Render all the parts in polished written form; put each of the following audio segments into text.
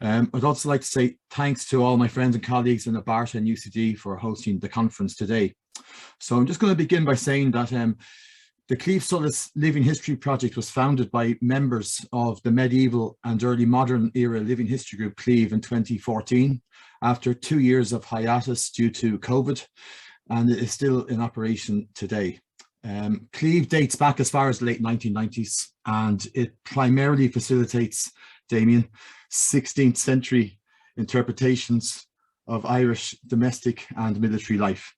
I'd also like to say thanks to all my friends and colleagues in Abarta and UCD for hosting the conference today. So I'm just going to begin by saying that the Claíomh Solas Living History Project was founded by members of the medieval and early modern era living history group Claíomh in 2014, after 2 years of hiatus due to COVID, and it is still in operation today. Claíomh dates back as far as the late 1990s, and it primarily facilitates, Damien, 16th century interpretations of Irish domestic and military life.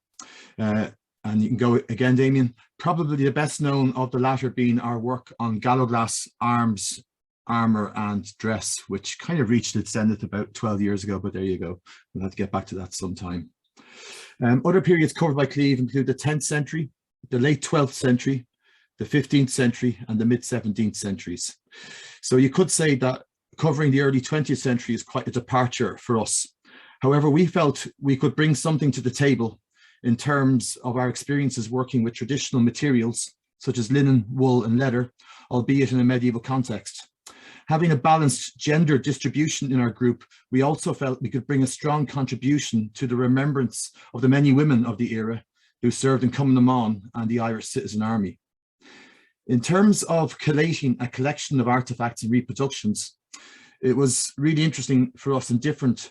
And you can go again, Damien, probably the best known of the latter being our work on Galloglass arms, armour and dress, which kind of reached its zenith about 12 years ago, but there you go. We'll have to get back to that sometime. Other periods covered by Claíomh include the 10th century, the late 12th century, the 15th century and the mid 17th centuries. So you could say that covering the early 20th century is quite a departure for us. However, we felt we could bring something to the table in terms of our experiences working with traditional materials such as linen, wool and leather, albeit in a medieval context. Having a balanced gender distribution in our group, we also felt we could bring a strong contribution to the remembrance of the many women of the era who served in Cumann and the Irish Citizen Army. In terms of collating a collection of artifacts and reproductions, it was really interesting for us and different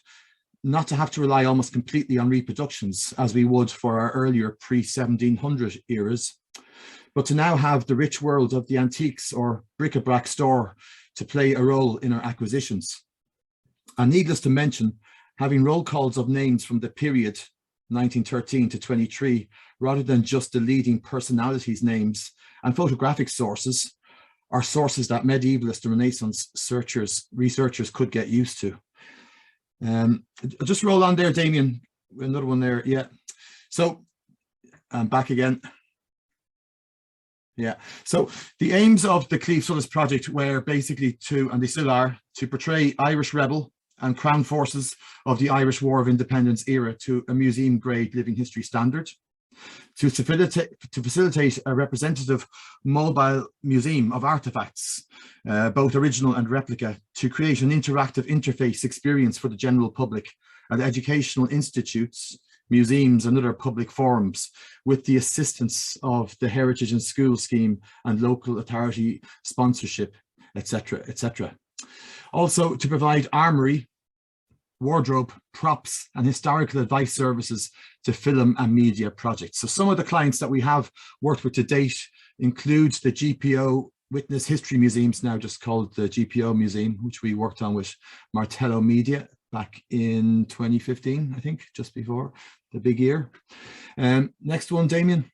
not to have to rely almost completely on reproductions as we would for our earlier pre-1700 eras, but to now have the rich world of the antiques or bric-a-brac store to play a role in our acquisitions. And needless to mention, having roll calls of names from the period 1913 to 23, rather than just the leading personalities' names and photographic sources, are sources that medievalist and Renaissance researchers could get used to. I'll just roll on there, Damien, another one there, yeah. So, I'm back again. Yeah, so the aims of the Claíomh Solas project were basically to, and they still are, to portray Irish rebel and crown forces of the Irish War of Independence era to a museum grade living history standard, to facilitate a representative mobile museum of artifacts, both original and replica, to create an interactive interface experience for the general public at educational institutes, museums and other public forums, with the assistance of the Heritage and School Scheme and local authority sponsorship, etc., etc. Also to provide armoury, wardrobe, props and historical advice services to film and media projects. So some of the clients that we have worked with to date include the GPO Witness History Museums, now just called the GPO Museum, which we worked on with Martello Media back in 2015, I think, just before the big year. Next one, Damien.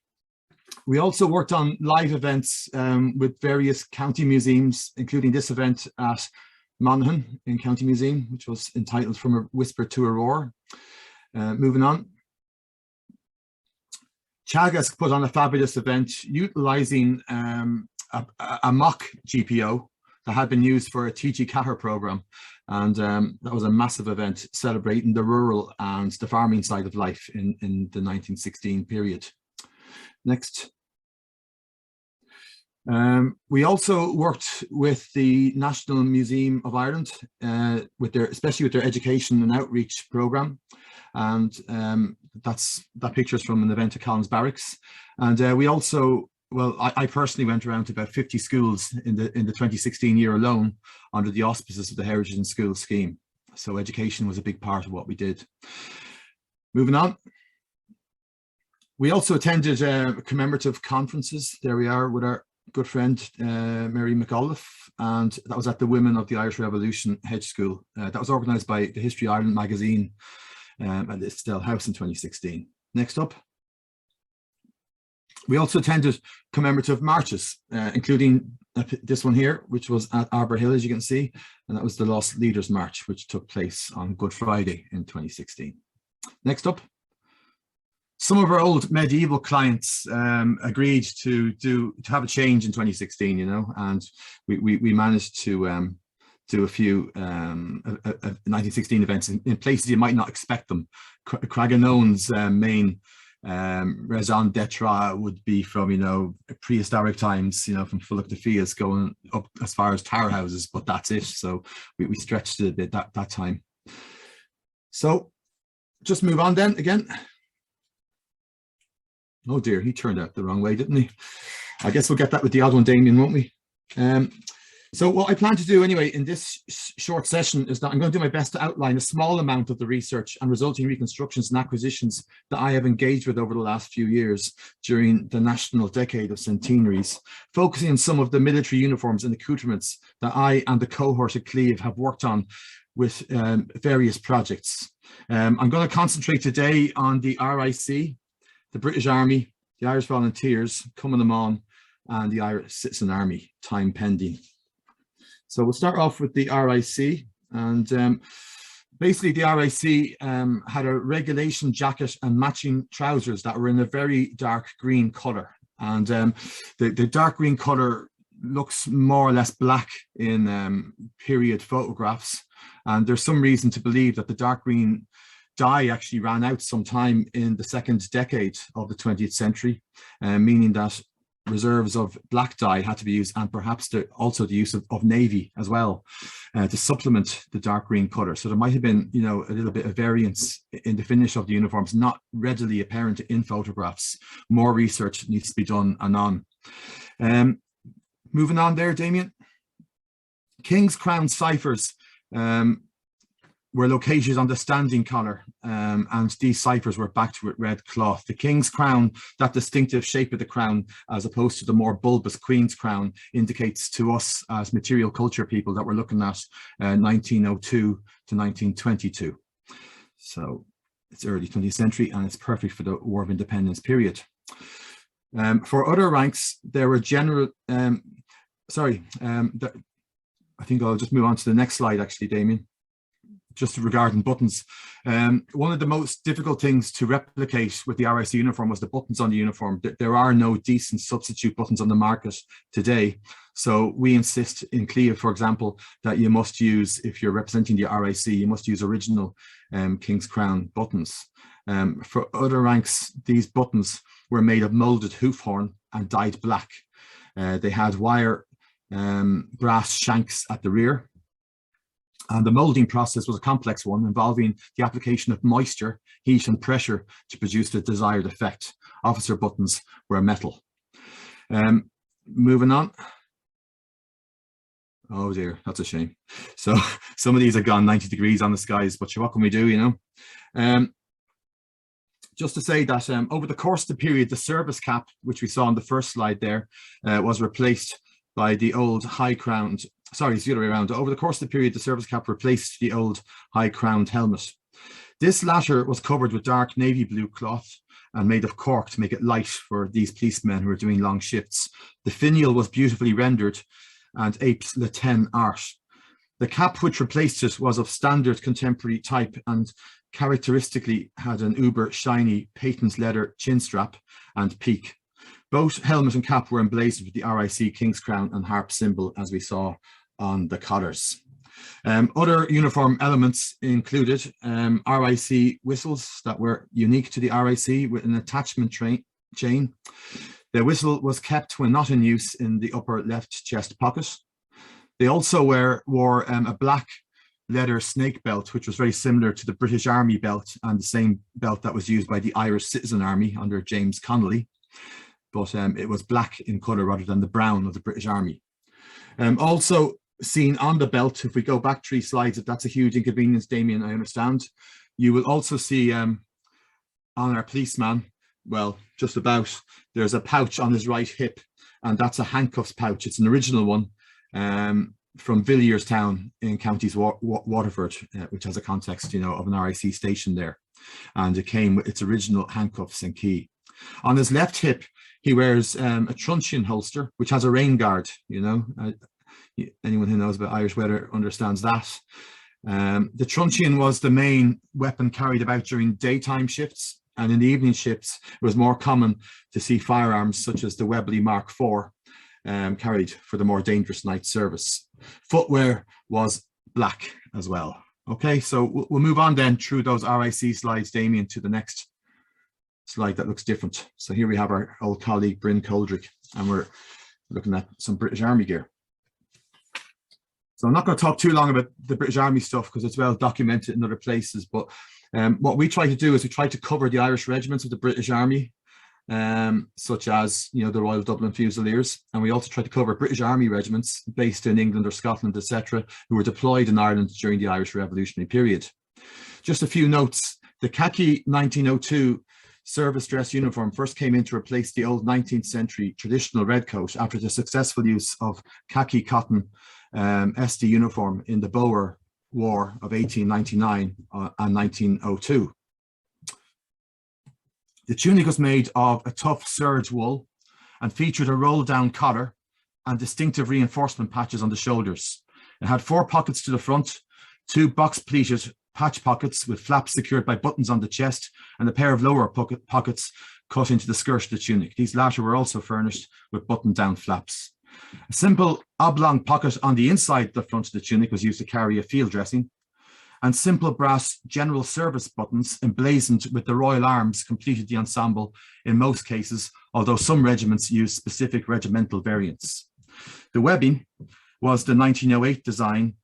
We also worked on live events with various county museums, including this event at Monaghan in County Museum, which was entitled From a Whisper to a Roar. Moving on. Teagasc put on a fabulous event utilising a mock GPO that had been used for a TG Catter programme, and that was a massive event celebrating the rural and the farming side of life in the 1916 period. Next. We also worked with the National Museum of Ireland, especially with their education and outreach programme, and that picture is from an event at Collins Barracks. And we also, well, I personally went around to about 50 schools in the 2016 year alone under the auspices of the Heritage and School Scheme. So education was a big part of what we did. Moving on. We also attended commemorative conferences. There we are with our good friend Mary McAuliffe, and that was at the Women of the Irish Revolution Hedge School. That was organised by the History Ireland magazine at Estelle House in 2016. Next up. We also attended commemorative marches, including this one here, which was at Arbour Hill, as you can see, and that was the Lost Leaders March, which took place on Good Friday in 2016. Next up. Some of our old medieval clients agreed to have a change in 2016, you know, and we managed to do a few 1916 events in places you might not expect them. Craggaunowen's main raison d'etre would be from, you know, prehistoric times, you know, from Fulloch to Fias going up as far as tower houses, but that's it. So we stretched it a bit that time. So just move on then again. Oh dear, he turned out the wrong way, didn't he? I guess we'll get that with the odd one, Damien, won't we? So what I plan to do anyway in this short session is that I'm going to do my best to outline a small amount of the research and resulting reconstructions and acquisitions that I have engaged with over the last few years during the national decade of centenaries, focusing on some of the military uniforms and accoutrements that I and the cohort at Claíomh have worked on with various projects. I'm going to concentrate today on the RIC, the British Army, the Irish Volunteers, Cumann and the Irish Citizen Army, time pending. So we'll start off with the RIC, and basically the RIC had a regulation jacket and matching trousers that were in a very dark green colour, and the dark green colour looks more or less black in period photographs, and there's some reason to believe that the dark green dye actually ran out sometime in the second decade of the 20th century, meaning that reserves of black dye had to be used, and perhaps also the use of navy as well to supplement the dark green colour. So there might have been, you know, a little bit of variance in the finish of the uniforms, not readily apparent in photographs. More research needs to be done anon. Moving on there, Damien. King's Crown ciphers were located on the standing collar, and these ciphers were backed with red cloth. The King's Crown, that distinctive shape of the crown, as opposed to the more bulbous Queen's Crown, indicates to us as material culture people that we're looking at 1902 to 1922. So it's early 20th century, and it's perfect for the War of Independence period. For other ranks, there were general, I think I'll just move on to the next slide actually, Damien. Just regarding buttons, one of the most difficult things to replicate with the RIC uniform was the buttons on the uniform. There are no decent substitute buttons on the market today. So we insist in Claíomh, for example, that you must use, if you're representing the RIC, you must use original King's Crown buttons. For other ranks, these buttons were made of moulded hoof horn and dyed black. They had wire brass shanks at the rear. And the moulding process was a complex one, involving the application of moisture, heat and pressure to produce the desired effect. Officer buttons were metal. Moving on. Oh dear, that's a shame. So some of these have gone 90 degrees on the skies, but what can we do, you know? Just to say that over the course of the period, the service cap, which we saw on the first slide there, was replaced by the old high-crowned, sorry, it's the other way around. Over the course of the period, the service cap replaced the old high-crowned helmet. This latter was covered with dark navy blue cloth and made of cork to make it light for these policemen who were doing long shifts. The finial was beautifully rendered and apes Le Ten art. The cap which replaced it was of standard contemporary type and characteristically had an uber shiny patent leather chin strap and peak. Both helmet and cap were emblazoned with the RIC King's Crown and harp symbol, as we saw on the collars. Other uniform elements included RIC whistles that were unique to the RIC with an attachment chain. The whistle was kept when not in use in the upper left chest pocket. They also wore a black leather snake belt, which was very similar to the British Army belt and the same belt that was used by the Irish Citizen Army under James Connolly. But it was black in colour rather than the brown of the British Army. Also seen on the belt, if we go back 3 slides, if that's a huge inconvenience, Damien, I understand, you will also see on our policeman, well, just about, there's a pouch on his right hip, and that's a handcuffs pouch. It's an original one from Villierstown in Counties Waterford, which has a context, you know, of an RIC station there. And it came with its original handcuffs and key. On his left hip, he wears a truncheon holster, which has a rain guard, you know. Anyone who knows about Irish weather understands that. The truncheon was the main weapon carried about during daytime shifts, and in the evening shifts, it was more common to see firearms such as the Webley Mark IV carried for the more dangerous night service. Footwear was black as well. Okay, so we'll move on then through those RIC slides, Damien, to the next slide that looks different. So here we have our old colleague Bryn Coldrick, and we're looking at some British Army gear. So I'm not going to talk too long about the British Army stuff because it's well documented in other places, but what we try to do is we try to cover the Irish regiments of the British Army, such as, you know, the Royal Dublin Fusiliers, and we also try to cover British Army regiments based in England or Scotland, etc., who were deployed in Ireland during the Irish Revolutionary period. Just a few notes: the khaki 1902 service dress uniform first came in to replace the old 19th century traditional red coat after the successful use of khaki cotton SD uniform in the Boer War of 1899 and 1902. The tunic was made of a tough serge wool and featured a roll down collar and distinctive reinforcement patches on the shoulders. It had 4 pockets to the front, 2 box pleated patch pockets with flaps secured by buttons on the chest, and a pair of lower pockets cut into the skirt of the tunic. These latter were also furnished with button down flaps. A simple oblong pocket on the inside of the front of the tunic was used to carry a field dressing, and simple brass general service buttons emblazoned with the Royal Arms completed the ensemble in most cases, although some regiments used specific regimental variants. The webbing was the 1908 design,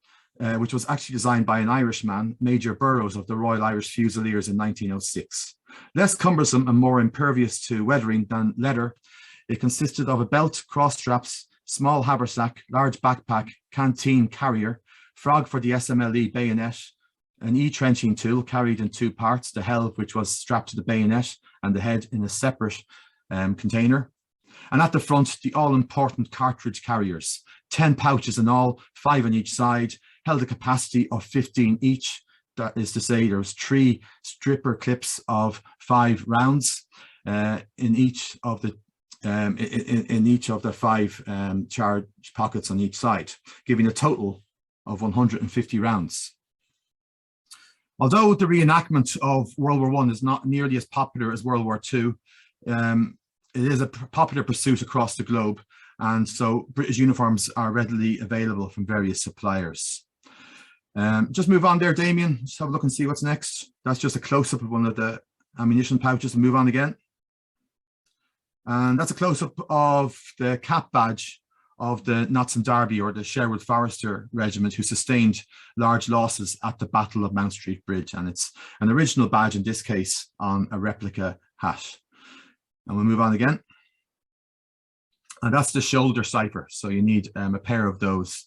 which was actually designed by an Irishman, Major Burrows of the Royal Irish Fusiliers in 1906. Less cumbersome and more impervious to weathering than leather, it consisted of a belt, cross straps, small haversack, large backpack, canteen carrier, frog for the SMLE bayonet, an E-trenching tool carried in 2 parts, the helve which was strapped to the bayonet and the head in a separate container. And at the front, the all-important cartridge carriers, 10 pouches in all, 5 on each side, held a capacity of 15 each. That is to say, there was 3 stripper clips of 5 rounds in each of the 5 charge pockets on each side, giving a total of 150 rounds. Although the reenactment of World War I is not nearly as popular as World War II, it is a popular pursuit across the globe, and so British uniforms are readily available from various suppliers. Just move on there, Damien. Just have a look and see what's next. That's just a close-up of one of the ammunition pouches, and move on again. And that's a close-up of the cap badge of the Notts and Derby, or the Sherwood Forester Regiment, who sustained large losses at the Battle of Mount Street Bridge. And it's an original badge in this case on a replica hat. And we'll move on again. And that's the shoulder cipher. So you need a pair of those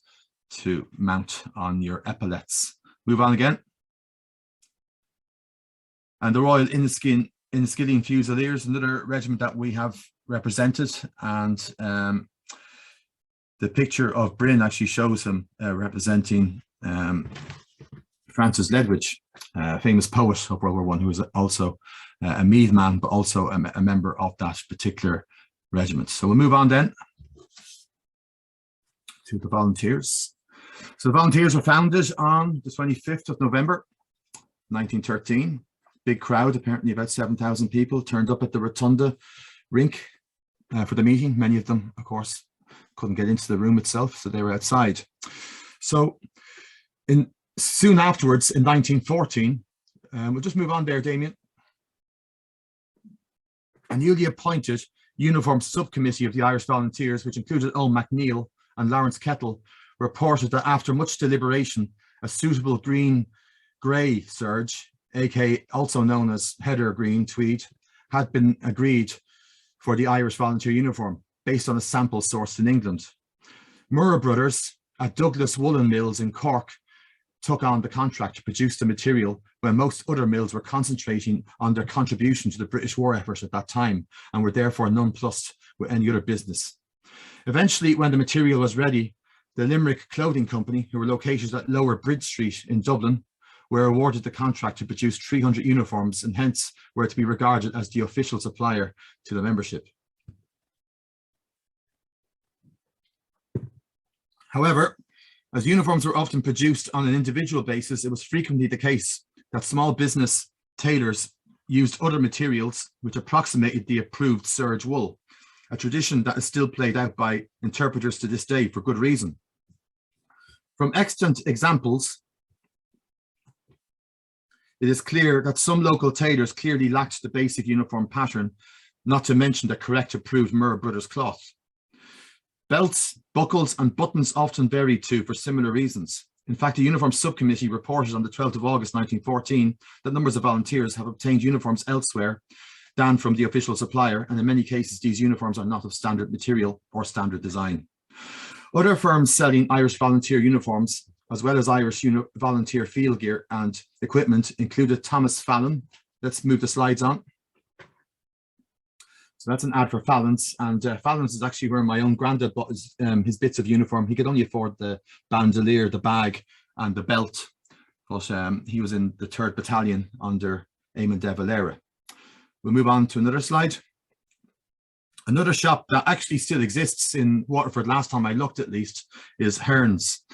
to mount on your epaulets. Move on again. And the Royal Inniskilling Fusiliers, another regiment that we have represented, and the picture of Bryn actually shows him representing Francis Ledwidge, a famous poet of World War I, who was also a Meath man, but also a member of that particular regiment. So we'll move on then to the volunteers. So the volunteers were founded on the 25th of November, 1913. Big crowd, apparently about 7,000 people turned up at the Rotunda rink for the meeting. Many of them, of course, couldn't get into the room itself, so they were outside. So soon afterwards, in 1914, we'll just move on there, Damien. A newly appointed uniform subcommittee of the Irish Volunteers, which included Owen MacNeill and Lawrence Kettle, reported that after much deliberation, a suitable green-grey serge, aka also known as heather green tweed, had been agreed for the Irish volunteer uniform based on a sample sourced in England. Murrah Brothers at Douglas Woolen Mills in Cork took on the contract to produce the material, when most other mills were concentrating on their contribution to the British war effort at that time and were therefore nonplussed with any other business. Eventually, when the material was ready, the Limerick Clothing Company, who were located at Lower Bridge Street in Dublin, were awarded the contract to produce 300 uniforms, and hence were to be regarded as the official supplier to the membership. However, as uniforms were often produced on an individual basis, it was frequently the case that small business tailors used other materials which approximated the approved serge wool, a tradition that is still played out by interpreters to this day for good reason. From extant examples, it is clear that some local tailors clearly lacked the basic uniform pattern, not to mention the correct approved Murr Brothers cloth. Belts, buckles and buttons often varied too for similar reasons. In fact, a uniform subcommittee reported on the 12th of August 1914 that numbers of volunteers have obtained uniforms elsewhere than from the official supplier, and in many cases these uniforms are not of standard material or standard design. Other firms selling Irish volunteer uniforms, as well as Irish volunteer field gear and equipment, included Thomas Fallon. Let's move the slides on. So that's an ad for Fallon's, and Fallon's is actually where my own granddad bought his bits of uniform. He could only afford the bandolier, the bag and the belt, but he was in the 3rd Battalion under Eamon de Valera. We'll move on to another slide. Another shop that actually still exists in Waterford, last time I looked at least, is Hearn's.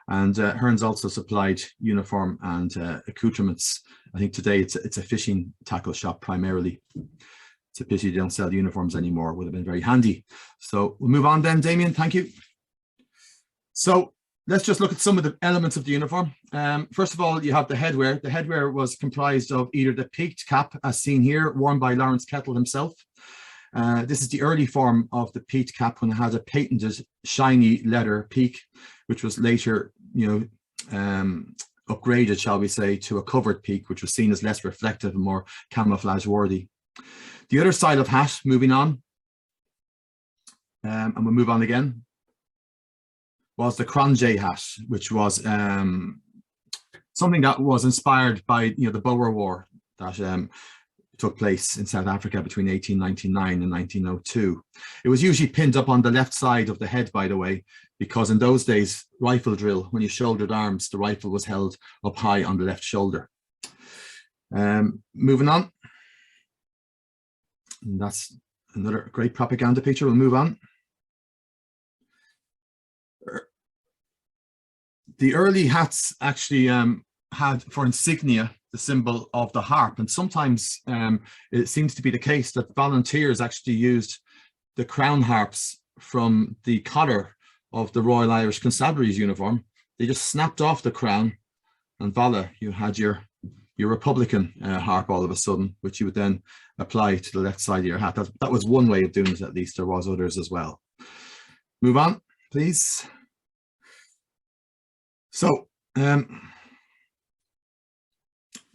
And Hearn's also supplied uniform and accoutrements. I think today it's a fishing tackle shop primarily. It's a pity they don't sell uniforms anymore. Would have been very handy. So we'll move on then, Damien. Thank you. So let's just look at some of the elements of the uniform. First of all, you have the headwear. The headwear was comprised of either the peaked cap, as seen here, worn by Lawrence Kettle himself. This is the early form of the peaked cap, when it had a patented shiny leather peak, which was later, upgraded, shall we say, to a covered peak, which was seen as less reflective and more camouflage worthy. The other style of hat, moving on, and we'll move on again, was the Cronje hat, which was something that was inspired by the Boer War that took place in South Africa between 1899 and 1902. It was usually pinned up on the left side of the head, by the way, because in those days, rifle drill, when you shouldered arms, the rifle was held up high on the left shoulder. Moving on. And that's another great propaganda picture. We'll move on. The early hats actually had for insignia the symbol of the harp, and sometimes it seems to be the case that volunteers actually used the crown harps from the collar of the Royal Irish Constabulary's uniform. They just snapped off the crown, and voila, you had your Republican harp all of a sudden, which you would then apply to the left side of your hat. That was one way of doing it, at least. There was others as well. Move on, please. So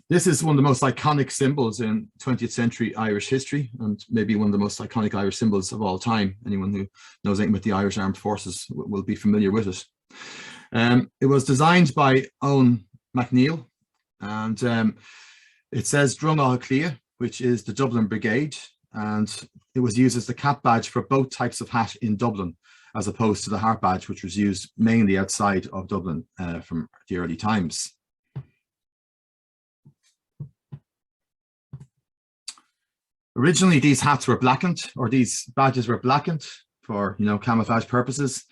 this is one of the most iconic symbols in 20th century Irish history, and maybe one of the most iconic Irish symbols of all time. Anyone who knows anything about the Irish Armed Forces will be familiar with it. It was designed by Owen MacNeill, and it says Drungal Claíomh, which is the Dublin Brigade, and it was used as the cap badge for both types of hat in Dublin, as opposed to the harp badge, which was used mainly outside of Dublin from the early times. Originally, these hats were blackened, or these badges were blackened for camouflage purposes.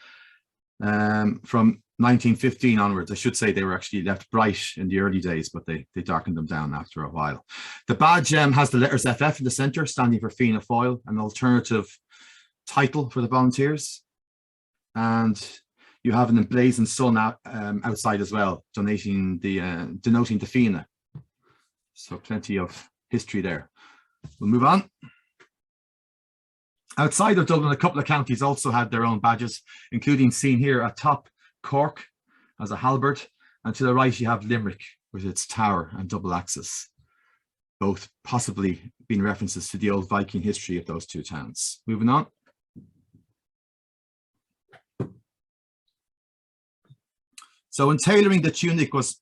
From 1915 onwards, I should say they were actually left bright in the early days, but they darkened them down after a while. The badge has the letters FF in the centre, standing for Fianna Fáil, an alternative title for the volunteers. And you have an emblazoned sun outside as well, denoting the Fianna. So plenty of history there. We'll move on. Outside of Dublin, a couple of counties also had their own badges, including seen here at top, Cork as a halberd, and to the right you have Limerick with its tower and double axis, both possibly being references to the old Viking history of those two towns. Moving on. So in tailoring, the tunic was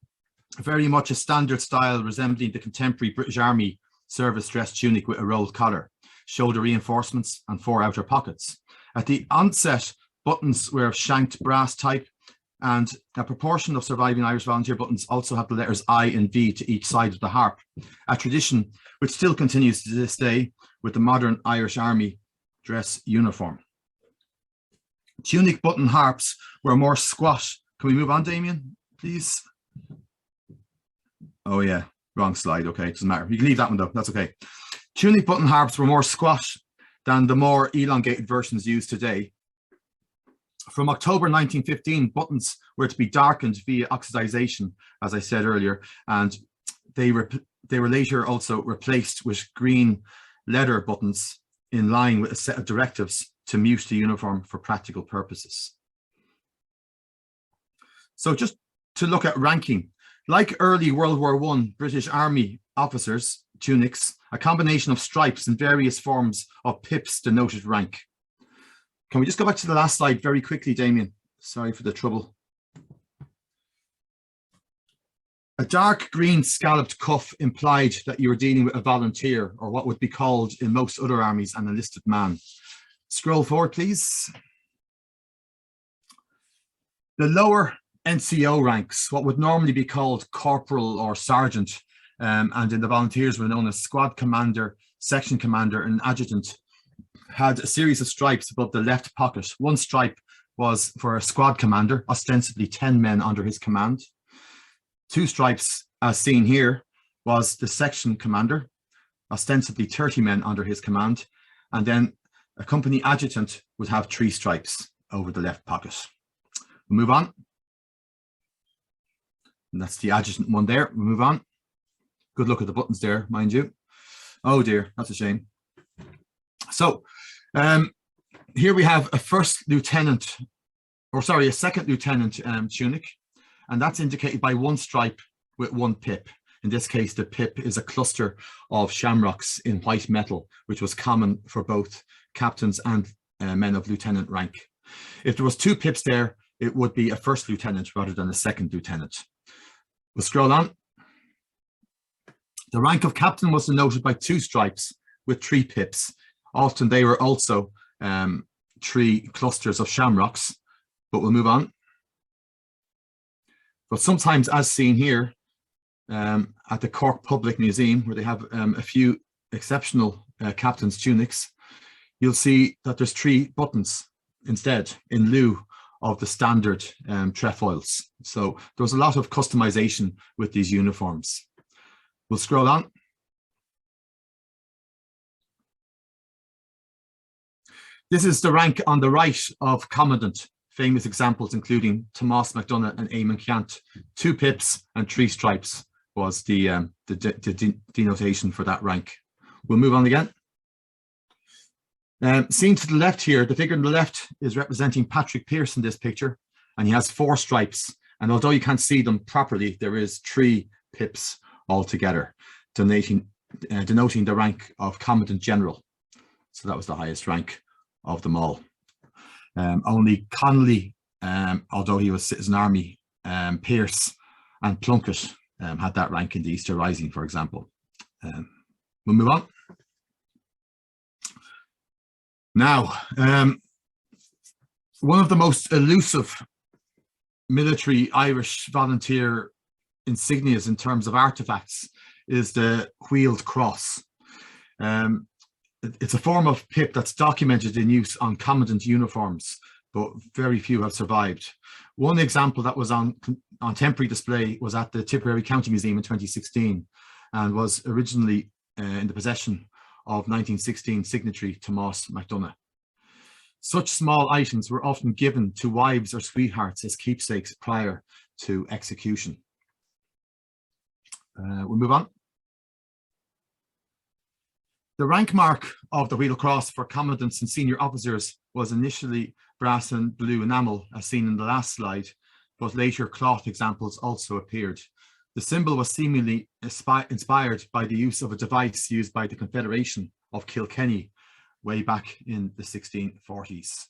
very much a standard style resembling the contemporary British Army service dress tunic with a rolled collar, shoulder reinforcements and 4 outer pockets. At the onset, buttons were of shanked brass type, and a proportion of surviving Irish volunteer buttons also have the letters I and V to each side of the harp, a tradition which still continues to this day with the modern Irish Army dress uniform. Tunic button harps were more squat. Can we move on, Damien, please? Oh yeah, wrong slide. Okay, doesn't matter. You can leave that one though, that's okay. Tunic button harps were more squat than the more elongated versions used today. From October 1915, buttons were to be darkened via oxidization, as I said earlier, and they they were later also replaced with green leather buttons in line with a set of directives to mute the uniform for practical purposes. So just to look at ranking, like early World War I British Army officers' tunics, a combination of stripes and various forms of pips denoted rank. Can we just go back to the last slide very quickly, Damien? Sorry for the trouble. A dark green scalloped cuff implied that you were dealing with a volunteer, or what would be called in most other armies an enlisted man. Scroll forward, please. The lower NCO ranks, what would normally be called corporal or sergeant, and in the volunteers were known as squad commander, section commander, and adjutant, had a series of stripes above the left pocket. One stripe was for a squad commander, ostensibly 10 men under his command. Two stripes, as seen here, was the section commander, ostensibly 30 men under his command, and then a company adjutant would have 3 stripes over the left pocket. We'll move on. And that's the adjutant one there. We'll move on. Good look at the buttons there, mind you. Oh dear, that's a shame. So here we have a first lieutenant, or sorry, a second lieutenant tunic, and that's indicated by 1 stripe with 1 pip. In this case, the pip is a cluster of shamrocks in white metal, which was common for both captains and men of lieutenant rank. If there was 2 pips there, it would be a first lieutenant rather than a second lieutenant. We'll scroll on. The rank of captain was denoted by 2 stripes with 3 pips. Often they were also 3 clusters of shamrocks, but we'll move on. But sometimes, as seen here at the Cork Public Museum, where they have a few exceptional captain's tunics, you'll see that there's 3 buttons instead, in lieu of the standard trefoils. So there was a lot of customization with these uniforms. We'll scroll on. This is the rank on the right of commandant. Famous examples including Tomás MacDonagh and Eamon Ceannt. 2 pips and 3 stripes was the denotation for that rank. We'll move on again. Seen to the left here, the figure on the left is representing Patrick Pearse in this picture, and he has 4 stripes. And although you can't see them properly, there is 3 pips altogether, denoting the rank of Commandant General. So that was the highest rank of them all. Only Connolly, although he was Citizen Army, Pearse and Plunkett had that rank in the Easter Rising, for example. We'll move on. Now, one of the most elusive military Irish volunteer insignias in terms of artifacts is the wheeled cross. It's a form of pip that's documented in use on commandant uniforms, but very few have survived. One example that was on temporary display was at the Tipperary County Museum in 2016 and was originally in the possession of 1916 signatory Tomás MacDonagh. Such small items were often given to wives or sweethearts as keepsakes prior to execution. We'll move on. The rank mark of the wheel cross for commandants and senior officers was initially brass and blue enamel, as seen in the last slide, but later cloth examples also appeared. The symbol was seemingly inspired by the use of a device used by the Confederation of Kilkenny way back in the 1640s.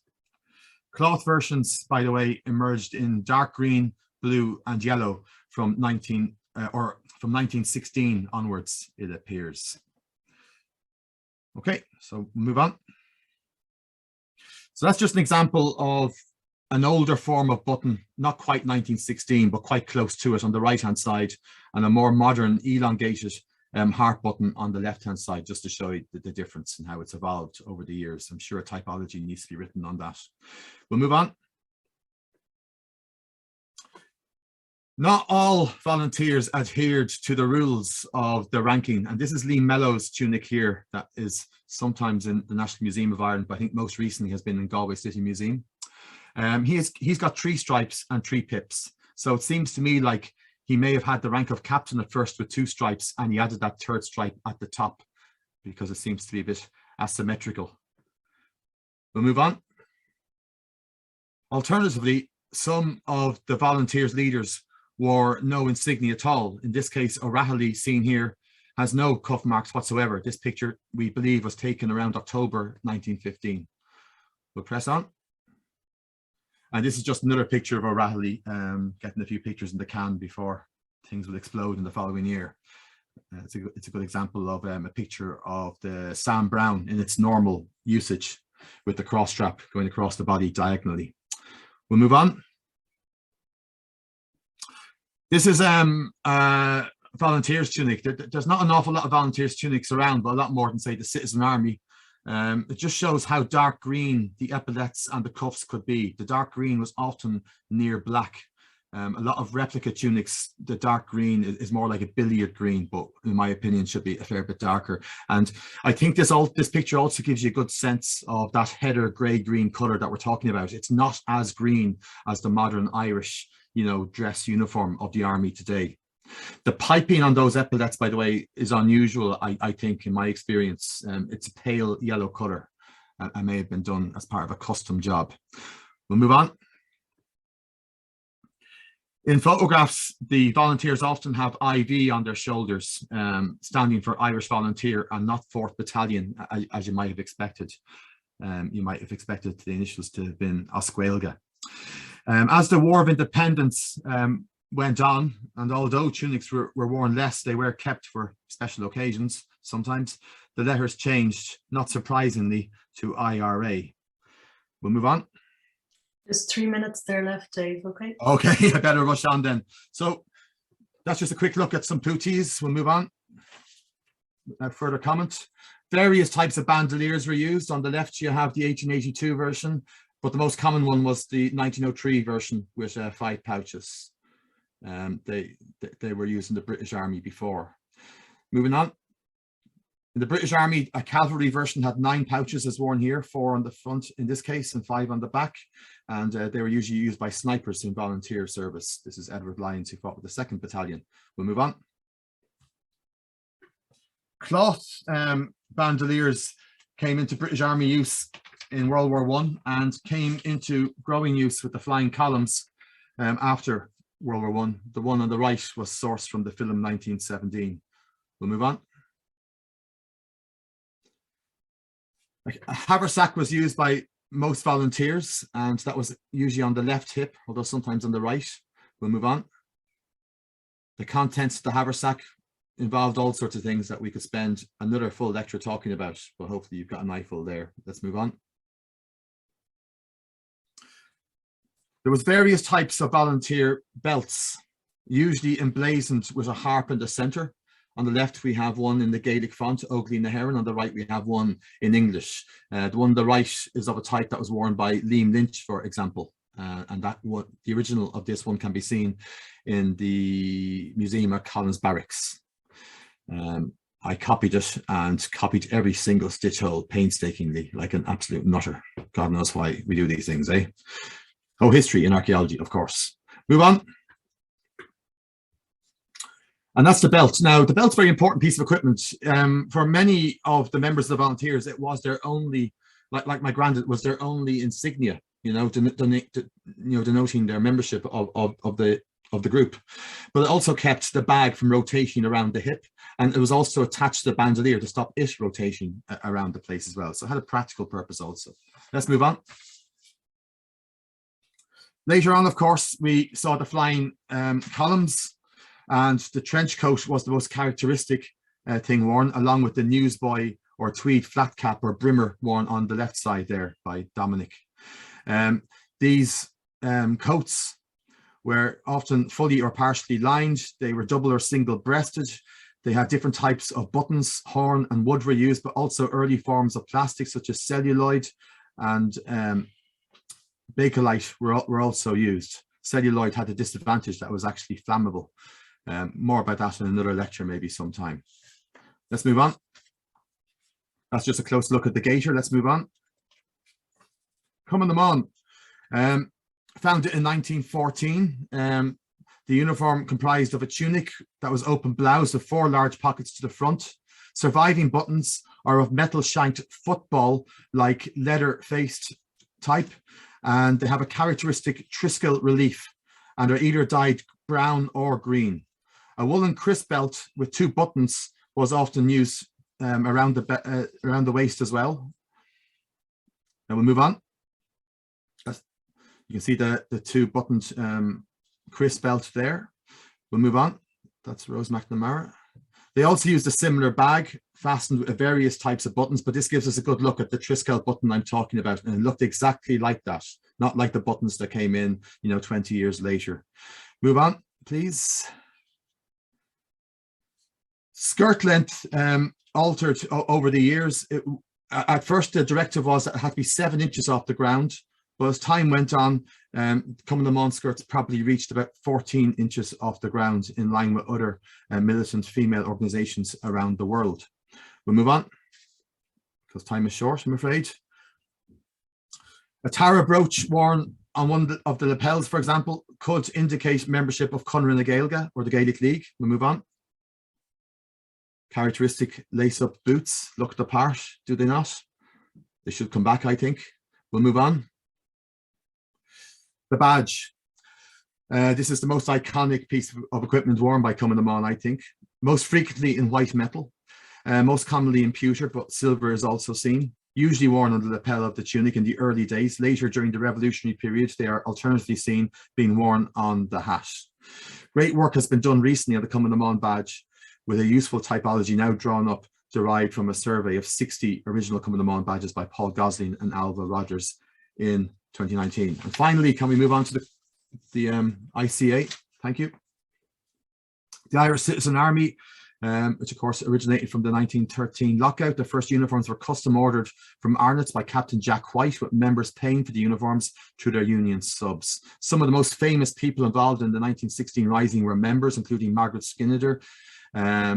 Cloth versions, by the way, emerged in dark green, blue and yellow from 1916 onwards, it appears. Okay, so move on. So that's just an example of an older form of button, not quite 1916, but quite close to it on the right-hand side, and a more modern elongated heart button on the left-hand side, just to show you the difference and how it's evolved over the years. I'm sure a typology needs to be written on that. We'll move on. Not all volunteers adhered to the rules of the ranking, and this is Lee Mellow's tunic here that is sometimes in the National Museum of Ireland, but I think most recently has been in Galway City Museum. He's got 3 stripes and 3 pips, so it seems to me like he may have had the rank of captain at first with 2 stripes, and he added that 3rd stripe at the top because it seems to be a bit asymmetrical. We'll move on. Alternatively, some of the volunteers' leaders wore no insignia at all. In this case, O'Rahilly, seen here, has no cuff marks whatsoever. This picture, we believe, was taken around October 1915. We'll press on. And this is just another picture of O'Rahilly getting a few pictures in the can before things will explode in the following year. It's a good example of a picture of the Sam Brown in its normal usage with the cross strap going across the body diagonally. We'll move on. This is volunteers tunic. There's not an awful lot of volunteers tunics around, but a lot more than, say, the Citizen Army. It just shows how dark green the epaulets and the cuffs could be. The dark green was often near black. A lot of replica tunics, the dark green is more like a billiard green, but in my opinion should be a fair bit darker. And I think this picture also gives you a good sense of that heather grey-green colour that we're talking about. It's not as green as the modern Irish, dress uniform of the army today. The piping on those epaulets, by the way, is unusual, I think, in my experience. It's a pale yellow colour. It may have been done as part of a custom job. We'll move on. In photographs, the volunteers often have IV on their shoulders, standing for Irish Volunteer and not 4th Battalion, as you might have expected. You might have expected the initials to have been Oscuelga. As the War of Independence went on, and although tunics were worn less, they were kept for special occasions sometimes, the letters changed, not surprisingly, to IRA. We'll move on. There's 3 minutes there left, Dave, okay? Okay, I better rush on then. So that's just a quick look at some puttees. We'll move on. Without further comment. Various types of bandoliers were used. On the left, you have the 1882 version, but the most common one was the 1903 version with 5 pouches. They were used in the British Army before. Moving on. In the British Army, a cavalry version had 9 pouches as worn here, 4 on the front in this case and 5 on the back. And they were usually used by snipers in volunteer service. This is Edward Lyons, who fought with the 2nd Battalion. We'll move on. Cloth bandoliers came into British Army use in World War I and came into growing use with the flying columns after World War I. The one on the right was sourced from the film 1917. We'll move on. A haversack was used by most volunteers, and that was usually on the left hip, although sometimes on the right. We'll move on. The contents of the haversack involved all sorts of things that we could spend another full lecture talking about, but hopefully you've got an eyeful there. Let's move on. There was various types of volunteer belts, usually emblazoned with a harp in the centre. On the left, we have one in the Gaelic font, Óglaigh na hÉireann. On the right, we have one in English. The one on the right is of a type that was worn by Liam Lynch, for example. And the original of this one can be seen in the Museum at Collins Barracks. I copied it and copied every single stitch hole painstakingly, like an absolute nutter. God knows why we do these things, eh? Oh, history in archaeology, of course. Move on. And that's the belt. Now, the belt's a very important piece of equipment. For many of the members of the volunteers, it was their only, like my granddad, was their only insignia, denoting their membership of the group. But it also kept the bag from rotating around the hip, and it was also attached to the bandolier to stop it rotating around the place as well. So it had a practical purpose also. Let's move on. Later on, of course, we saw the flying columns. And the trench coat was the most characteristic thing worn, along with the newsboy or tweed flat cap or brimmer worn on the left side there by Dominic. These coats were often fully or partially lined. They were double or single breasted. They had different types of buttons, horn and wood were used, but also early forms of plastic such as celluloid and bakelite were also used. Celluloid had a disadvantage that it was actually flammable. More about that in another lecture, maybe sometime. Let's move on. That's just a close look at the gaiter. Let's move on. Coming them on. Founded in 1914. The The uniform comprised of a tunic that was open blouse with 4 large pockets to the front. Surviving buttons are of metal shanked football like leather faced type, and they have a characteristic Triskel relief and are either dyed brown or green. A woolen crisp belt with 2 buttons was often used around the waist as well. Now we'll move on. You can see the 2 buttoned crisp belt there. We'll move on. That's Rose McNamara. They also used a similar bag fastened with various types of buttons, but this gives us a good look at the Triskel button I'm talking about, and it looked exactly like that, not like the buttons that came in, 20 years later. Move on, please. Skirt length altered over the years. At first, the directive was that it had to be 7 inches off the ground, but as time went on, Cumann na mBan skirts probably reached about 14 inches off the ground, in line with other militant female organizations around the world. We'll move on, because time is short, I'm afraid. A Tara brooch worn on one of the lapels, for example, could indicate membership of Conradh na Gaeilge or the Gaelic League. We'll move on. Characteristic lace-up boots look the part, do they not? They should come back, I think. We'll move on. The badge. This is the most iconic piece of equipment worn by Cumann na mBan, I think. Most frequently in white metal, most commonly in pewter, but silver is also seen. Usually worn on the lapel of the tunic in the early days. Later, during the revolutionary period, they are alternatively seen being worn on the hat. Great work has been done recently on the Cumann na mBan badge, with a useful typology now drawn up, derived from a survey of 60 original Cumann na mBan badges by Paul Gosling and Alva Rogers in 2019. And finally, can we move on to the ICA? Thank you. The Irish Citizen Army, which of course originated from the 1913 lockout. The first uniforms were custom ordered from Arnott's by Captain Jack White, with members paying for the uniforms through their union subs. Some of the most famous people involved in the 1916 Rising were members, including Margaret Skinner,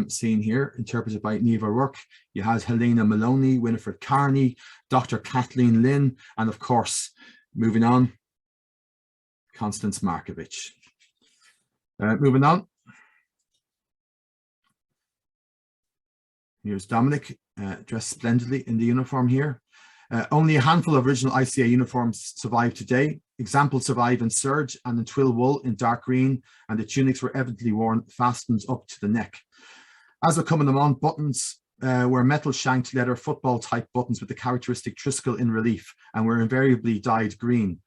seen here, interpreted by Neva Rourke. You had Helena Maloney, Winifred Carney, Dr. Kathleen Lynn, and of course, moving on, Constance Markovich. Moving on. Here's Dominic, dressed splendidly in the uniform here. Only a handful of original ICA uniforms survive today. Examples survive in serge and in twill wool in dark green, and the tunics were evidently worn fastened up to the neck. As with Cumann na mBan, buttons were metal shanked leather football type buttons with the characteristic Triskel in relief, and were invariably dyed green.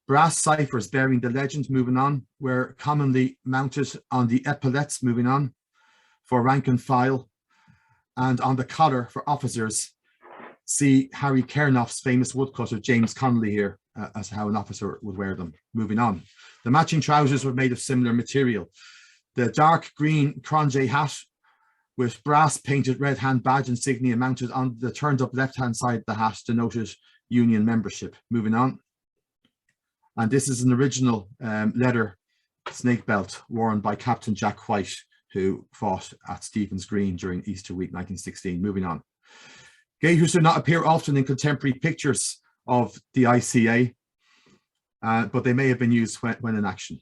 Brass ciphers bearing the legend, moving on, were commonly mounted on the epaulettes, moving on, for rank and file, and on the collar for officers. See Harry Kernoff's famous woodcut of James Connolly here, as how an officer would wear them. Moving on. The matching trousers were made of similar material. The dark green cronje hat with brass painted red hand badge insignia mounted on the turned up left hand side of the hat denoted union membership. Moving on. And this is an original leather snake belt worn by Captain Jack White, who fought at Stephen's Green during Easter week 1916. Moving on. Gaiters do not appear often in contemporary pictures of the ICA, but they may have been used when in action.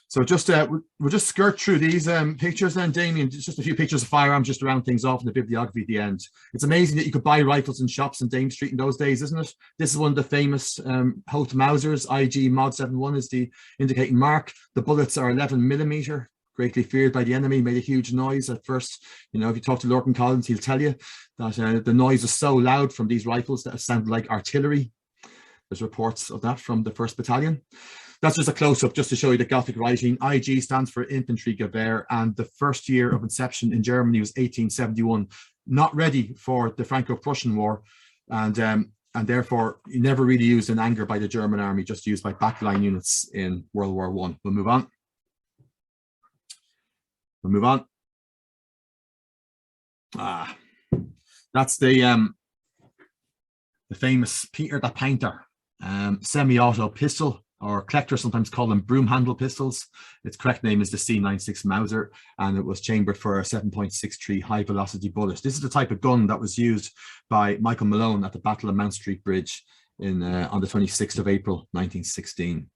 So just we'll just skirt through these pictures then, Damien. Just a few pictures of firearms just to round things off in the bibliography at the end. It's amazing that you could buy rifles in shops in Dame Street in those days, isn't it? This is one of the famous Holt Mausers. IG Mod 71 is the indicating mark. The bullets are 11mm. Greatly feared by the enemy, made a huge noise at first. You know, if you talk to Lorcan Collins, he'll tell you that the noise was so loud from these rifles that it sounded like artillery. There's reports of that from the 1st Battalion. That's just a close-up, just to show you the Gothic writing. IG stands for Infantry Gewehr, and the first year of inception in Germany was 1871. Not ready for the Franco-Prussian War, and therefore never really used in anger by the German army, just used by backline units in World War I. We'll move on. We'll move on. That's the famous Peter the Painter semi-auto pistol, or collectors sometimes call them broom handle pistols. Its correct name is the C96 Mauser, and it was chambered for a 7.63 high velocity bullet. This is the type of gun that was used by Michael Malone at the Battle of Mount Street Bridge on the 26th of April, 1916.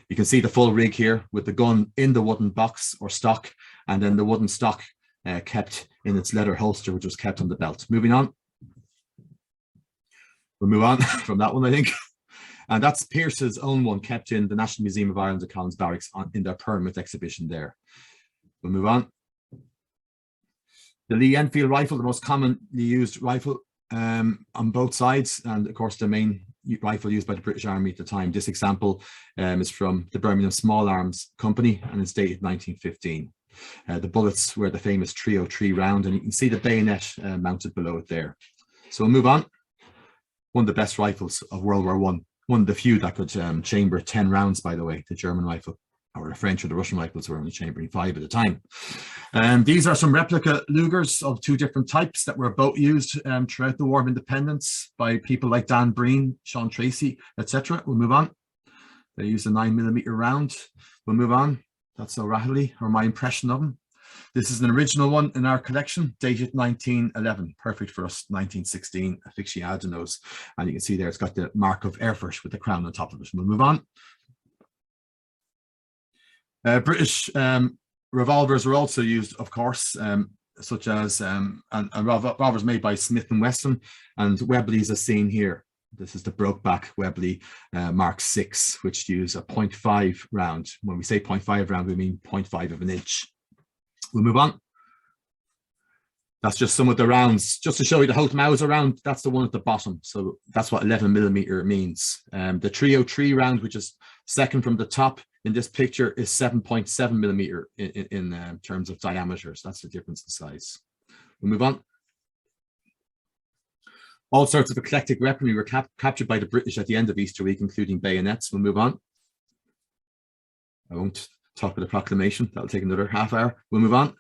You can see the full rig here with the gun in the wooden box or stock, and then the wooden stock kept in its leather holster, which was kept on the belt. Moving on. We'll move on from that one, I think. And that's Pearce's own one, kept in the National Museum of Ireland at Collins Barracks in their permanent exhibition there. We'll move on. The Lee Enfield rifle, the most commonly used rifle on both sides, and of course the main rifle used by the British Army at the time. This example is from the Birmingham Small Arms Company, and it's dated 1915. The bullets were the famous 303 round, and you can see the bayonet mounted below it there. So we'll move on. One of the best rifles of World War I. One of the few that could chamber 10 rounds, by the way. The German rifle, or the French or the Russian rifles, were only chambering 5 at a time. These are some replica Lugers of 2 different types that were both used throughout the War of Independence by people like Dan Breen, Sean Tracy, etc. We'll move on. They used a 9mm round. We'll move on. That's O'Reilly, or my impression of them. This is an original one in our collection, dated 1911. Perfect for us, 1916 aficionados. And you can see there it's got the mark of Erfurt with the crown on top of it. We'll move on. British revolvers were also used, of course, such as revolvers made by Smith & Wesson, and Webleys as seen here. This is the Brokeback Webley Mark 6, which use a 0.5 round. When we say 0.5 round, we mean 0.5 of an inch. We'll move on. That's just some of the rounds. Just to show you the Holt Mauser round, that's the one at the bottom. So that's what 11mm means. The 303 round, which is second from the top in this picture, is 7.7mm in terms of diameters. That's the difference in size. We'll move on. All sorts of eclectic weaponry were captured by the British at the end of Easter week, including bayonets. We'll move on. I won't talk about the proclamation. That'll take another half hour. We'll move on.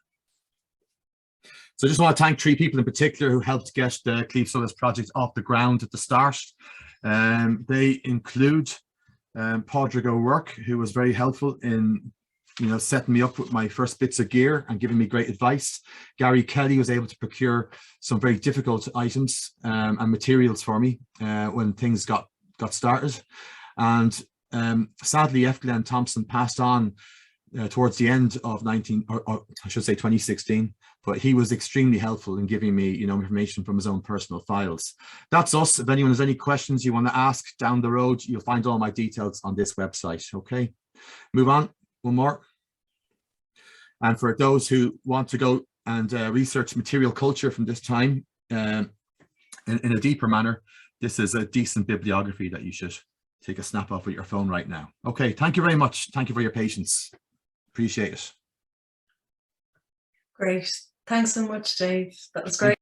So I just want to thank 3 people in particular who helped get the Claíomh Solas project off the ground at the start. They include Padraig O'Rourke, who was very helpful in setting me up with my first bits of gear and giving me great advice. Gary Kelly was able to procure some very difficult items and materials for me when things got started. And sadly, F. Glenn Thompson passed on towards the end of 2016, but he was extremely helpful in giving me information from his own personal files. That's us. If anyone has any questions you want to ask down the road, you'll find all my details on this website. Okay, move on. One more. And for those who want to go and research material culture from this time in a deeper manner, this is a decent bibliography that you should take a snap off with your phone right now. Okay, thank you very much. Thank you for your patience. Appreciate it. Great. Thanks so much, Dave. That was great.